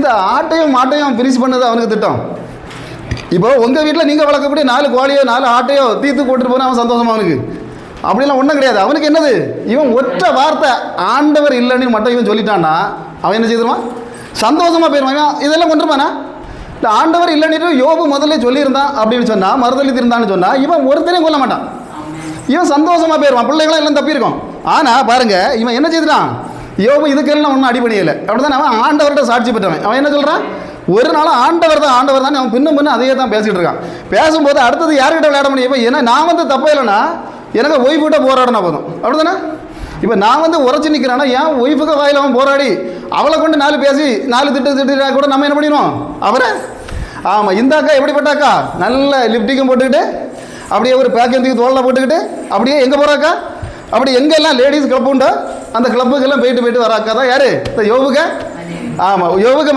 இந்த ஆட்டையும் மாட்டையும் பிரிச்சு பண்ணது அவனுக்கு திட்டம். இப்போ உங்கள் வீட்டில் நீங்கள் வளர்க்கக்கூடிய 4 கோழியோ 4 ஆட்டையோ தீர்த்து போட்டுட்டு போனால் அவன் சந்தோஷமா? அவனுக்கு அப்படிலாம் ஒன்றும் கிடையாது. அவனுக்கு என்னது, இவன் ஒற்ற வார்த்தை ஆண்டவர் இல்லைன்னு மட்டும் இவன் சொல்லிட்டான்னா அவன் என்ன செய்திருவான்? சந்தோஷமாக போயிடுவான். இதெல்லாம் கொண்டுருப்பானா? இல்லை, ஆண்டவர் இல்லைன்னு யோபு முதல்ல சொல்லியிருந்தான் அப்படின்னு சொன்னால், மறுதளித்து இருந்தான்னு சொன்னால் இவன் ஒருத்தரையும் கொல்ல மாட்டான். இவன் சந்தோஷமாக போயிடுவான். பிள்ளைகளாம் எல்லாம் தப்பியிருக்கோம். ஆனால் பாருங்க, இவன் என்ன செய்துட்டான்? யோபு இதுக்கெல்லாம் ஒன்றும் அடிப்படையில் அப்படிதான். அவன் ஆண்டவர்கிட்ட சாட்சி பெற்றவன். அவன் என்ன சொல்கிறான்? ஒரு நாளும் ஆண்டவர் தான் ஆண்டவர் தான். அவன் பின்னும் அதையே தான் பேசிகிட்டு இருக்கான். பேசும்போது அடுத்தது யார்கிட்ட விளையாட முடியும்? இப்போ ஏன்னா நான் வந்து தப்பே இல்லைன்னா எனக்கு ஒய்ஃப்கிட்ட போராடினா போதும், அப்படிதானே? இப்போ நான் வந்து உரைச்சி நிற்கிறேன்னா என் ஒய்ஃபுக்கு வாயில் அவன் போராடி அவளை கொண்டு 4 பேசி 4 திட்டா கூட நம்ம என்ன பண்ணிடணும் அவரை? ஆமாம், இந்த அக்கா எப்படிப்பட்ட அக்கா? நல்ல லிப்டிக்கும் போட்டுக்கிட்டு அப்படியே ஒரு பேக்கேஜுக்கு தோளில் போட்டுக்கிட்டு அப்படியே எங்கே போகிறாக்கா? அப்படி எங்கெல்லாம் லேடிஸ் கிளப் உண்டோ அந்த கிளப்புக்கெல்லாம் போயிட்டு வராக்கா தான் யார்? இந்த யோபுக்கு. ஆமாம், யோபுக்கு